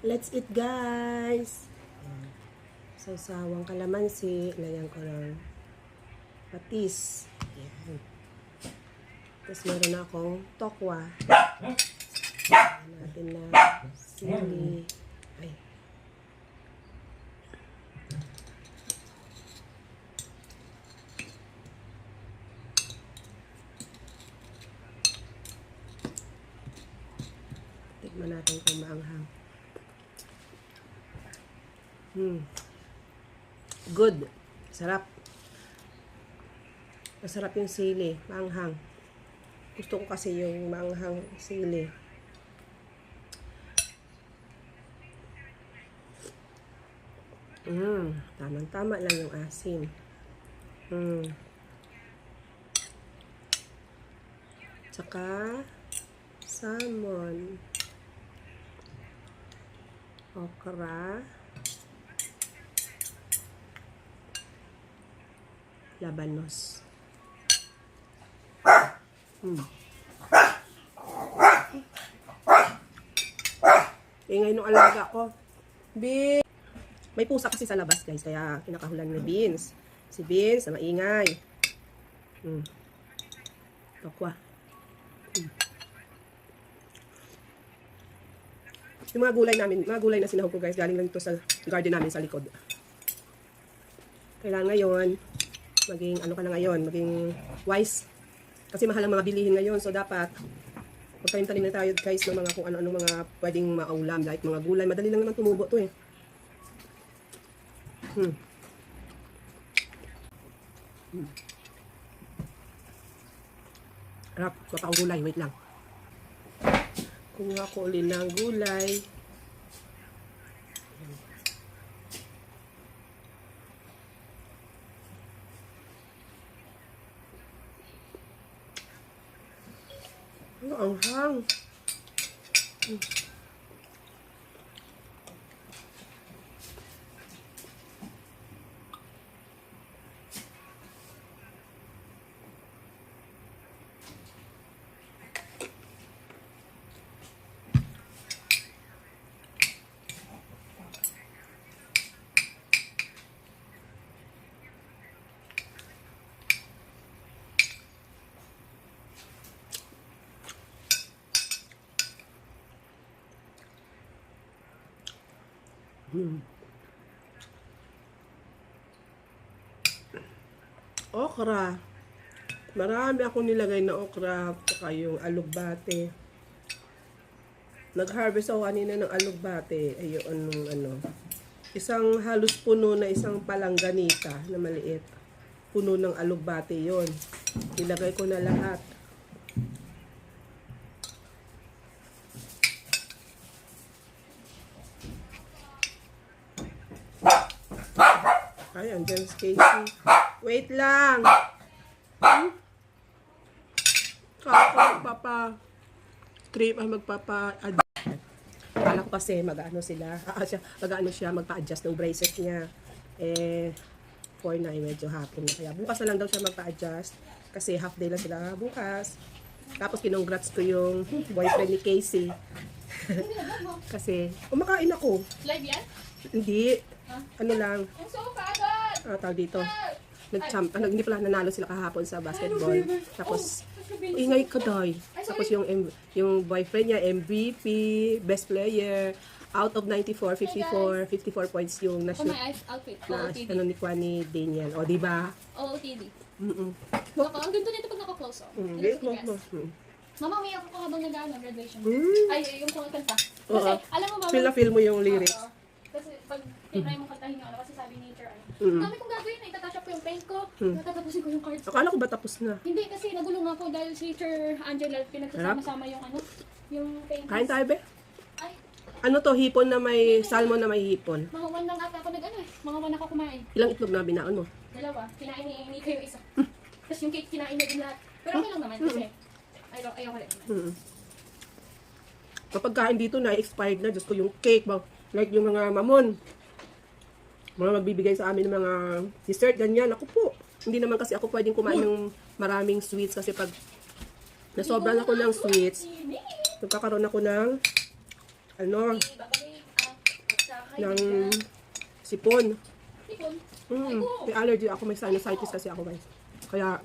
Let's eat, guys! Sawsawang kalamansi. Lagyan ko ng patis. Ayan. Tapos meron akong tokwa. Lagyan natin na sili. Ay. Tikman natin kung maanghang. Good. Sarap. Masarap yung sili. Maanghang. Gusto ko kasi yung maanghang sili. Tamang-tama lang yung asin. Tsaka salmon. Okra. Labanos. Ingay nung alaga ko. Beans. May pusa kasi sa labas, guys, kaya kinakahulan ni Beans. Si Beans na maingay. Tokwa. Yung mga gulay na sinahog ko, guys, galing lang ito sa garden namin sa likod. Kailangan ngayon, maging maging wise. Kasi mahal ang mga bilihin ngayon, so dapat magtanim-tanim na tayo, guys, ng mga kung ano-ano mga pwedeng maulam, like mga gulay. Madali lang naman tumubo to eh. Harap, mapa akong gulay, wait lang. Kumuha ko ulit ng gulay. Ang hang. Okra. Marami akong nilagay na okra, saka yung alugbate. Nag-harvest ako kanina ng alugbate. Ayun, isang halos puno na isang palangganita na maliit. Puno ng alugbate yon. Nilagay ko na lahat. Ay, andyan si Casey. Wait lang. Akala ko kasi mag-ano siya, magpa-adjust ng braces niya. For na medyo hapon na. Kaya bukas na lang daw siya magpa-adjust. Kasi half day lang sila bukas. Tapos kinongrats ko yung boyfriend ni Casey. Kasi, kumakain ako. Live yan? Hindi. Ano lang. Ang sofa agad! Tawag dito. Hindi pala nanalo sila kahapon sa basketball. Tapos, ingay ka doy. Tapos yung boyfriend niya, MVP, best player, out of 94, 54 points yung na-shoot. My outfit. Na ni Kwani Daniel. O, diba? OOTD. Ang ganda nito pag naka-close up. Mama, may ako habang nag-ano, graduation. Ay, yung kanta. Kasi, alam mo, mama. Feel mo yung lyrics. Kasi pag tinry mo kantahin yung kasi sabi ni teacher, dami kong gagawin, itatouch up ko yung paint ko, natatapusin ko yung cards ko. Akala ko ba tapos na? Hindi, kasi nagulong ako dahil si Teacher Angela pinagsasama-sama yung yung paint. Kain tayo, be? Ay, Ano to, hipon na may salmon na may hipon? mga 1 lang ata ako mga 1 ako kumain. Ilang itlog na binaon mo? 2, kinain ni Nika yung isa. Tapos yung cake, kinain niya din lahat. Pero okay lang naman kasi, ayaw ko rin. Kapag kain dito na, expired na. Diyos ko, yung cake, like yung mga mamon. Mga magbibigay sa amin ng mga dessert, ganyan. Ako po. Hindi naman kasi ako pwedeng kumain ng maraming sweets kasi pag nasobran ako ng sweets, nagkakaroon ako ng ng sipon. Ipon. May allergy ako, may sinusitis kasi ako guys. Kaya,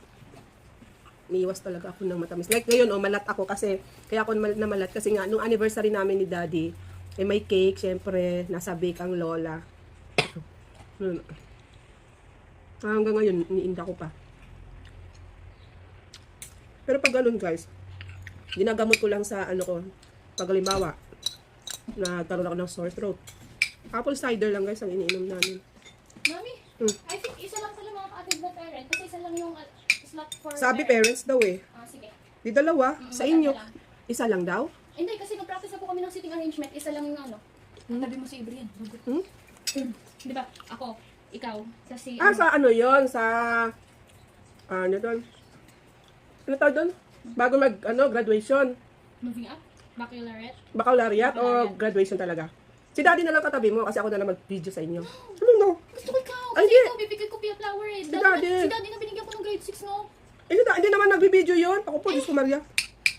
niiwas talaga ako ng matamis. Like ngayon, malat ako kasi, kaya ako namalat kasi nga, nung anniversary namin ni Daddy, may cake, syempre, nasa bake ang lola. Hanggang ngayon, iniinda ko pa. Pero pag ganun guys, ginagamot ko lang sa ano ko, pag halimbawa, nagkaroon ako ng sore throat. Apple cider lang guys ang iniinom namin. Mami, I think isa lang pala mga ka-attend na parent. Kasi isa lang yung slot for Sabi parents daw eh. Sige. Di dalawa, sa inyo. Lang. Isa lang daw? Hindi, kasi nag-practice na po kami ng sitting arrangement. Isa lang yung ano. Tabi mo si Ibrian. Di ba? Ako, ikaw, si Sa ano yon sa, ano doon? Ano tawag doon? Bago graduation. Moving up? Baccalaureate? Baccalaureate o graduation talaga? Si Daddy na lang katabi mo kasi ako na lang mag-video sa inyo. Ano no? Gusto ko ikaw. Ay, Kasi hindi. ikaw, bibigay ko Pia Flower eh. Si Daddy. Si Daddy na binigyan ko ng grade 6, no? Hindi naman nagbibideo yon. Ako po, Diyos ko Maria.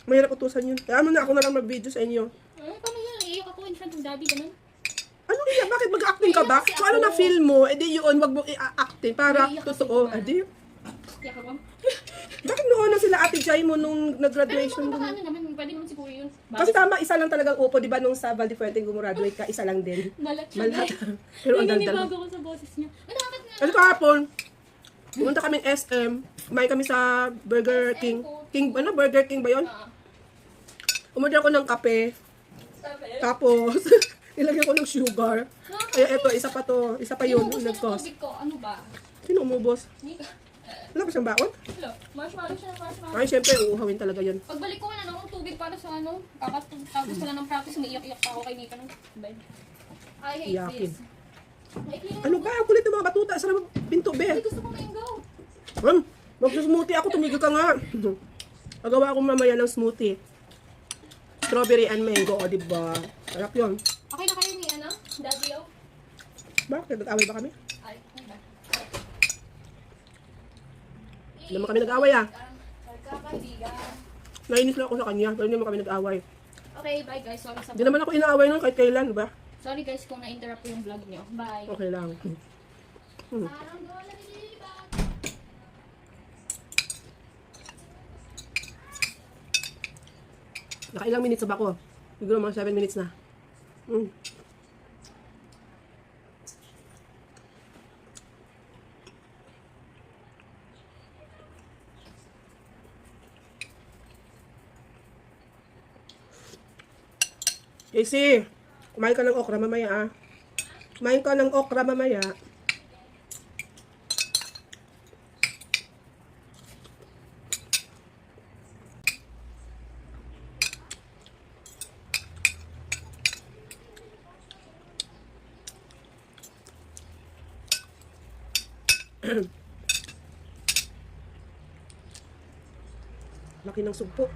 Mahirap utusan yun. Kaya ano na ako na lang mag-video sa inyo. Paano yan? Iiyak ako in front of Daddy, ganun? Ano kaya? Bakit mag-acting ka ba? Iiyak kasi Kung ano ako. na feel mo, edi yun, wag mo i-acting para Iiyak kasi totoo. ako, Edi, Iiyak ako. bakit noon na sila Ate Jai mo nung Pero nag-graduation? baka ano naman, pwede naman siguro yun. Kasi tama, isa lang talagang upo, di ba nung sa Valdefuente gumraduate ka, isa lang din. Malat siya. Malat. guys. Pero ang daldal. Naninibago ko sa boses niya. Nakakit nga. Kasi kahapon, pumunta kaming SM, kumain kami sa Burger King. Burger King ba yun? Umorder ako ng kape, tapos nilagyan ko ng sugar. Kaya eto, isa pa yun, Inubos ko ng nag-cost. tubig ko. Ano ba? Sino umubos? Hindi. Wala ba siyang baon? Hello. Marshmallow siya ng marshmallow. Ay, syempre, uuhawin talaga yun. Pagbalik ko, wala na akong tubig para sa ano. Tapos wala ng practice, umiiyak-iyak pa ako kay Nika ng bed. I hate Iyakin. this. Maikli Ano ba? Ang kulit ng mga batuta. Sa pinto, Ay, be. gusto ko mango. Mag-smoothie ako, tumigil ka nga. Magawa ako mamaya ng smoothie. Strawberry and mango, o diba? Sarap yun. Okay na kayo ni ano? Daddy O? Bakit? Nag-away ba kami? Ay, ano ba? Hindi naman kami nag-away Kaibigan. Nainis lang ako sa kanya, pero hindi naman kami nag-away. Okay, bye guys. Sorry sa Hindi naman ako inaaway nun kahit kailan, ba? Sorry guys kung na-interrupt ko yung vlog nyo. Bye. Okay lang. Parang doon na nililipat. Nakailang minutes na ba ako? Siguro mga 7 minutes na. Casey, kumain ka ng okra mamaya ah. Kumain ka ng okra mamaya. Laki ng sugpo.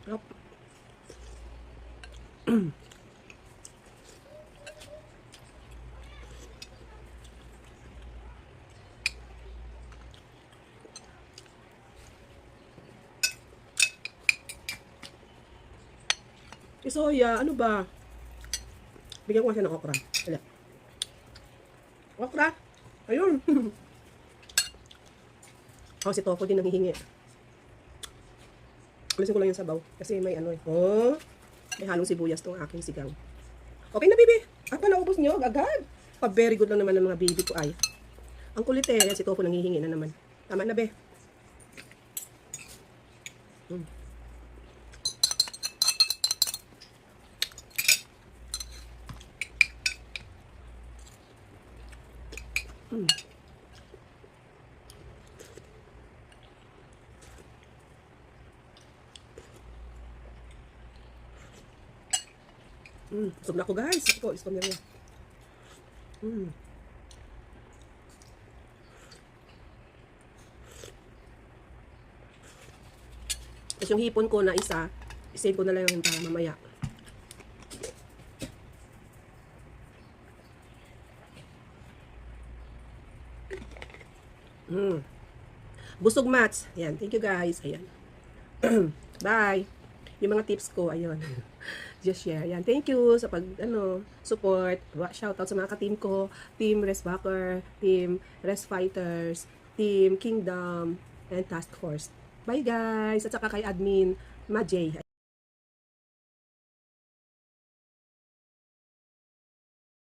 Yep. Soya, ano ba? Bigyan ko siya ng okra. Hala. Okra? Ayun. Si Topo din nanghihingi. Alisin ko lang yung sabaw. Kasi may ano eh. May halong sibuyas tong aking sigang. Okay na, baby. Naubos nyo. Agad. Very good lang naman ng mga baby ko ay. Ang kulit eh. Yan si Topo nanghihingi na naman. Tama na, be. Busog na ako guys. Ito, isko niya. Tapos yung hipon ko na isa, isave ko na lang yung para mamaya. Busog mats. Ayan, thank you guys. Ayan. Bye. Yung mga tips ko, ayun. Just share. Ayan, thank you sa support. Shout out sa mga ka-team ko. Team Resbacker, Team Res Fighters, Team Kingdom, and Task Force. Bye guys. At saka kay admin, Majay.